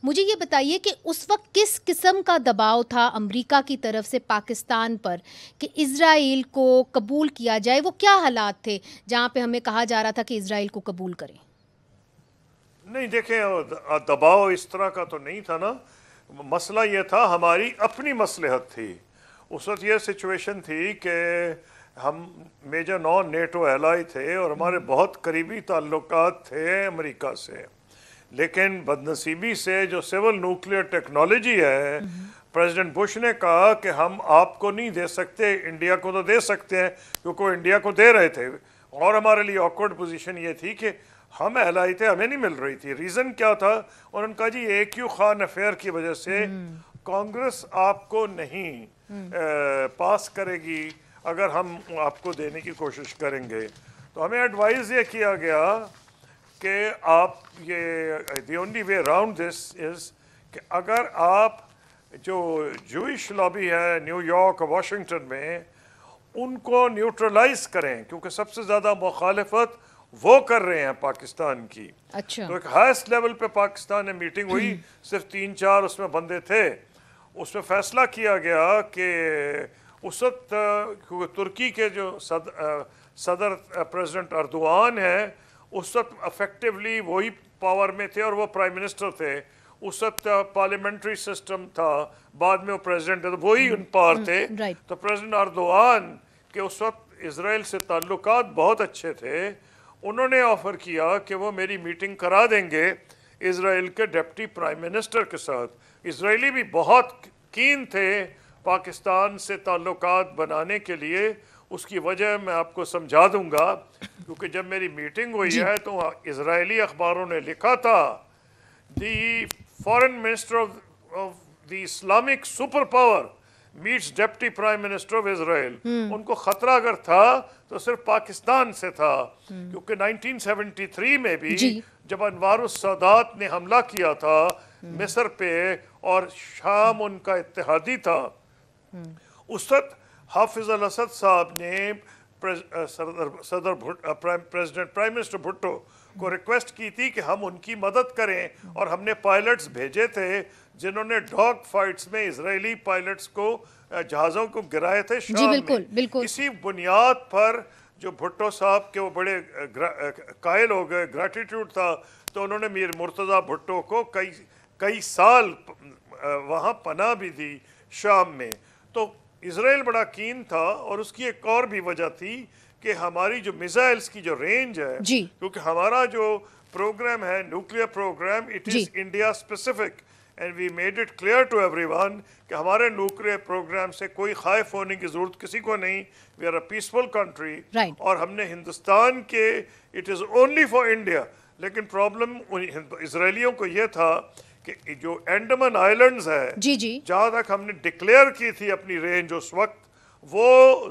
مجھے یہ بتائیے کہ اس وقت کس قسم کا دباؤ تھا امریکہ کی طرف سے پاکستان پر کہ اسرائیل کو قبول کیا جائے؟ وہ کیا حالات تھے جہاں پہ ہمیں کہا جا رہا تھا کہ اسرائیل کو قبول کریں؟ نہیں دیکھیں، دباؤ اس طرح کا تو نہیں تھا نا. مسئلہ یہ تھا ہماری اپنی مصلحت تھی. اس وقت یہ سچویشن تھی کہ ہم میجر نان نیٹو ایلائی تھے اور ہمارے بہت قریبی تعلقات تھے امریکہ سے، لیکن بدنصیبی سے جو سول نیوکلیئر ٹیکنالوجی ہے، پریزیڈنٹ بش نے کہا کہ ہم آپ کو نہیں دے سکتے، انڈیا کو تو دے سکتے ہیں، کیونکہ وہ انڈیا کو دے رہے تھے. اور ہمارے لیے آکورڈ پوزیشن یہ تھی کہ ہم ایلائی تھے، ہمیں نہیں مل رہی تھی. ریزن کیا تھا؟ انہوں نے کہا جی اے کیو خان افیئر کی وجہ سے کانگریس آپ کو نہیں پاس کرے گی اگر ہم آپ کو دینے کی کوشش کریں گے. تو ہمیں ایڈوائز یہ کیا گیا کہ آپ یہ the only way around this از کہ اگر آپ جو جوئش لابی ہے نیو یارک اور واشنگٹن میں ان کو نیوٹرلائز کریں، کیونکہ سب سے زیادہ مخالفت وہ کر رہے ہیں پاکستان کی. اچھا. تو ایک ہائیسٹ لیول پہ پاکستان میں میٹنگ ہوئی، صرف 3-4 اس میں بندے تھے. اس میں فیصلہ کیا گیا کہ اس وقت کیونکہ ترکی کے جو صدر پریزیڈنٹ اردوغان ہیں اس وقت افیکٹولی وہی پاور میں تھے اور وہ پرائم منسٹر تھے. اس وقت پارلیمنٹری سسٹم تھا، بعد میں وہ پریزیڈنٹ وہی ان پار تھے. تو پریزیڈنٹ اردوغان کے اس وقت اسرائیل سے تعلقات بہت اچھے تھے. انہوں نے آفر کیا کہ وہ میری میٹنگ کرا دیں گے اسرائیل کے ڈپٹی پرائم منسٹر کے ساتھ. اسرائیلی بھی بہت کین تھے پاکستان سے تعلقات بنانے کے لیے. اس کی وجہ میں آپ کو سمجھا دوں گا، کیونکہ جب میری میٹنگ ہوئی ہے تو اسرائیلی اخباروں نے لکھا تھا the foreign minister of the Islamic super power meets deputy prime minister of Israel. ان کو خطرہ اگر تھا تو صرف پاکستان سے تھا، کیونکہ 1973 میں بھی جب انوار السادات نے حملہ کیا تھا مصر پہ اور شام ان کا اتحادی تھا، اس وقت حافظ الاسد صاحب نے پریزیڈنٹ پرائم منسٹر بھٹو کو ریکویسٹ کی تھی کہ ہم ان کی مدد کریں، اور ہم نے پائلٹس بھیجے تھے جنہوں نے ڈاگ فائٹس میں اسرائیلی پائلٹس کو جہازوں کو گرائے تھے شام میں. اسی بنیاد پر جو بھٹو صاحب کے وہ بڑے قائل ہو گئے، گریٹیٹیوڈ تھا، تو انہوں نے میر مرتضیٰ بھٹو کو کئی سال وہاں پناہ بھی دی شام میں. تو اسرائیل بڑا کین تھا، اور اس کی ایک اور بھی وجہ تھی کہ ہماری جو میزائلز کی جو رینج ہے، کیونکہ ہمارا جو پروگرام ہے nuclear program it is India specific, and we made it clear to everyone کہ ہمارے نیوکلیئر پروگرام سے کوئی خائف ہونے کی ضرورت کسی کو نہیں. We are a peaceful country, اور ہم نے ہندوستان کے it is only for India. لیکن پرابلم اسرائیلیوں کو یہ تھا کہ جو انڈمان آئیلینڈز ہے جہاں تک ہم نے ڈکلیئر کی تھی اپنی رینج اس وقت، وہ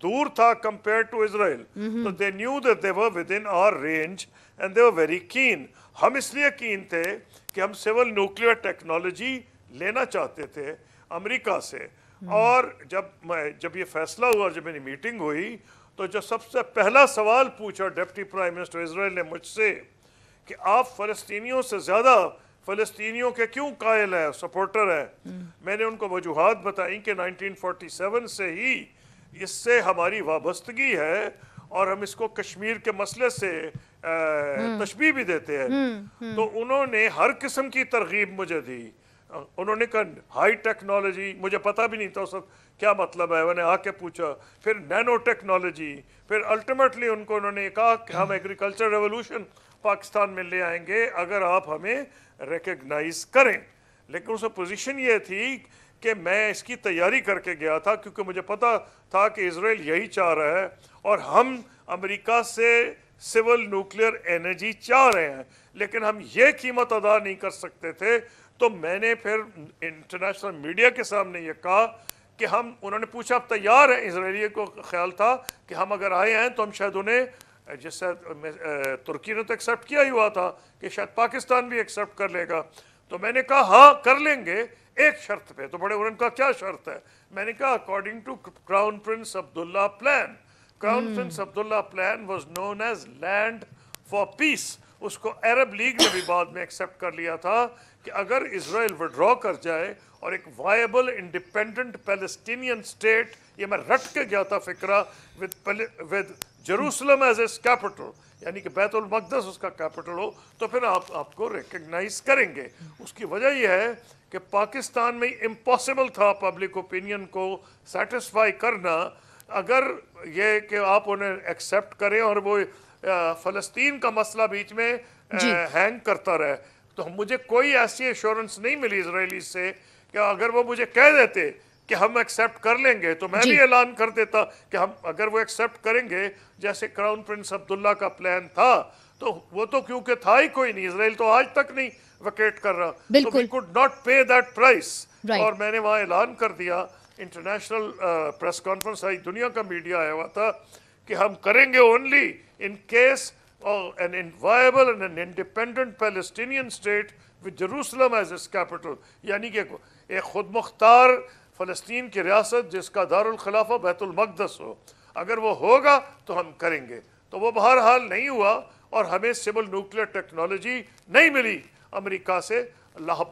دور تھا کمپیئر ٹو اسرائیل. تو they knew that they were within our range and they were very keen. ہم اس لیے کین تھے کہ ہم سول نیوکلیئر ٹیکنالوجی لینا چاہتے تھے امریکہ سے. اور جب یہ فیصلہ ہوا، جب میری میٹنگ ہوئی، تو جو سب سے پہلا سوال پوچھا ڈپٹی پرائم منسٹر اسرائیل نے مجھ سے کہ آپ فلسطینیوں سے زیادہ فلسطینیوں کے کیوں قائل ہیں، سپورٹر ہیں. میں نے ان کو وجوہات بتائیں کہ 1947 سے ہی اس سے ہماری وابستگی ہے، اور ہم اس کو کشمیر کے مسئلے سے تشبیہ بھی دیتے ہیں. تو انہوں نے ہر قسم کی ترغیب مجھے دی. انہوں نے کہا ہائی ٹیکنالوجی، مجھے پتہ بھی نہیں تھا اس وقت کیا مطلب ہے، میں نے آ کے پوچھا. پھر نینو ٹیکنالوجی، پھر الٹیمیٹلی انہوں نے کہا کہ ہم ایگریکلچر ریولوشن پاکستان میں لے آئیں گے اگر آپ ہمیں ریکگنائز کریں. لیکن اس پوزیشن یہ تھی کہ میں اس کی تیاری کر کے گیا تھا، کیونکہ مجھے پتا تھا کہ اسرائیل یہی چاہ رہا ہے، اور ہم امریکہ سے سول نیوکلیئر انرجی چاہ رہے ہیں، لیکن ہم یہ قیمت ادا نہیں کر سکتے تھے. تو میں نے پھر انٹرنیشنل میڈیا کے سامنے یہ کہا کہ انہوں نے پوچھا آپ تیار ہیں؟ اسرائیلی کو خیال تھا کہ ہم اگر آئے ہیں تو ہم شاید انہیں، جس سے ترکی نے تو ایکسیپٹ کیا ہی ہوا تھا کہ شاید پاکستان بھی ایکسیپٹ کر لے گا. تو میں نے کہا ہاں کر لیں گے ایک شرط پہ. تو بڑے انہوں نے کہا کیا شرط ہے؟ میں نے کہا according to crown prince Abdullah plan. Crown prince Abdullah plan was known as land for peace. اس کو عرب لیگ نے بھی بعد میں ایکسیپٹ کر لیا تھا کہ اگر اسرائیل وڈرا کر جائے اور ایک وائبل انڈیپینڈنٹ پیلسٹینین اسٹیٹ، یہ میں رٹ کے گیا تھا فکرہ، with Jerusalem as a capital, یعنی کہ بیت المقدس اس کا کیپٹل ہو، تو پھر آپ کو ریکگنائز کریں گے۔ اس کی وجہ یہ ہے کہ پاکستان میں امپاسبل تھا پبلک اوپینین کو سیٹسفائی کرنا، اگر یہ کہ آپ انہیں ایکسیپٹ کریں اور وہ فلسطین کا مسئلہ بیچ میں ہینگ کرتا رہے۔ تو مجھے کوئی ایسی ایشورنس نہیں ملی اسرائیلی سے کہ اگر وہ مجھے کہہ دیتے کہ ہم ایکسیپٹ کر لیں گے تو میں بھی اعلان کر دیتا کہ ہم اگر وہ ایکسیپٹ کریں گے، جیسے کراؤن پرنس عبداللہ کا پلان تھا، تو وہ تو کیونکہ تھا ہی کوئی نہیں، اسرائیل تو آج تک نہیں ویکیٹ کر رہا، تو we could not pay that price۔ اور میں نے وہاں اعلان کر دیا، انٹرنیشنل پریس کانفرنس آئی، دنیا کا میڈیا آیا ہوا تھا کہ ہم کریں گے only in case an viable and an independent Palestinian state with Jerusalem as its capital، یعنی کہ ایک خود مختار فلسطین کی ریاست جس کا دارالخلافہ بیت المقدس ہو، اگر وہ ہوگا تو ہم کریں گے۔ تو وہ بہرحال نہیں ہوا اور ہمیں سول نیوکلیر ٹیکنالوجی نہیں ملی امریکہ سے۔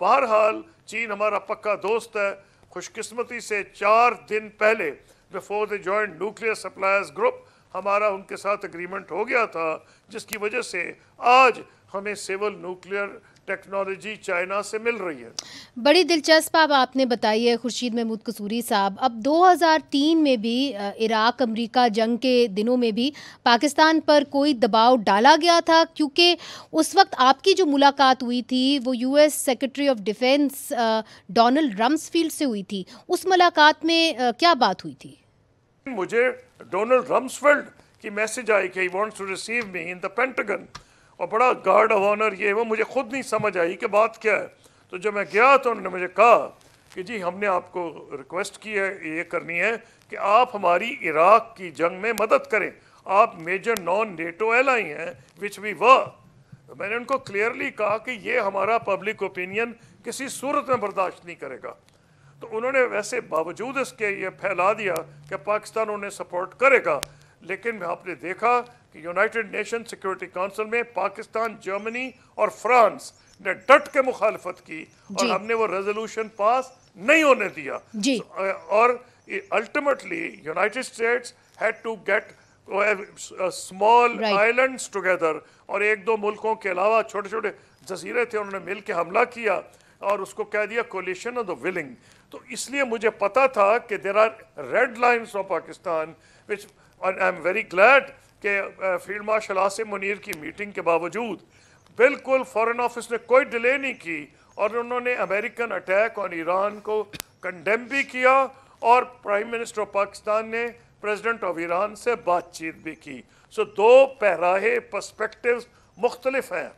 بہرحال چین ہمارا پکا دوست ہے، خوش قسمتی سے 4 دن پہلے before the joint nuclear suppliers group ہمارا ان کے ساتھ اگریمنٹ ہو گیا تھا، جس کی وجہ سے آج ہمیں سول نیوکلیر ٹیکنالوجی چائنا سے مل رہی ہے۔ بڑی دلچسپ بات آپ نے بتائی ہے خورشید محمود قصوری صاحب۔ اب 2003 میں بھی عراق امریکہ جنگ کے دنوں میں بھی پاکستان پر کوئی دباؤ ڈالا گیا تھا، کیونکہ اس وقت آپ کی جو ملاقات ہوئی تھی وہ U S secretary of defence Donald Rumsfeld سے ہوئی تھی۔ اس ملاقات میں کیا بات ہوئی تھی؟ مجھے ڈونلڈ رمسفیلڈ کی میسج آئی کہ he wants to receive me in the Pentagon, اور بڑا گارڈ آف آنر یہ وہ مجھے خود نہیں سمجھ آئی کہ بات کیا ہے۔ تو جب میں گیا تو انہوں نے مجھے کہا کہ جی ہم نے آپ کو ریکویسٹ کی ہے، یہ کرنی ہے کہ آپ ہماری عراق کی جنگ میں مدد کریں، آپ میجر نان نیٹو ایلائی ہیں وچ وی ور۔ میں نے ان کو کلیئرلی کہا کہ یہ ہمارا پبلک اوپینین کسی صورت میں برداشت نہیں کرے گا۔ تو انہوں نے ویسے باوجود اس کے یہ پھیلا دیا کہ پاکستان انہیں سپورٹ کرے گا، لیکن آپ نے دیکھا کہ یونائٹڈ نیشن سیکورٹی کونسل میں پاکستان، جرمنی اور فرانس نے ڈٹ کے مخالفت کی، اور ہم نے وہ ریزولوشن پاس نہیں ہونے دیا۔ اور ultimately United States had to get small islands together, اور 1-2 ملکوں کے علاوہ چھوٹے چھوٹے جزیرے تھے، انہوں نے مل کے حملہ کیا اور اس کو کہہ دیا کولیشن آف دا ولنگ۔ تو اس لیے مجھے پتا تھا کہ there are red lines of Pakistan which, اور آئی ایم ویری گلیڈ کہ فیلڈ مارشل عاصم منیر کی میٹنگ کے باوجود بالکل فارن آفس نے کوئی ڈیلے نہیں کی، اور انہوں نے امریکن اٹیک آن ایران کو کنڈیم بھی کیا، اور پرائم منسٹر آف پاکستان نے پریزیڈنٹ آف ایران سے بات چیت بھی کی۔ سو 2 پیراہے پرسپیکٹیوز مختلف ہیں۔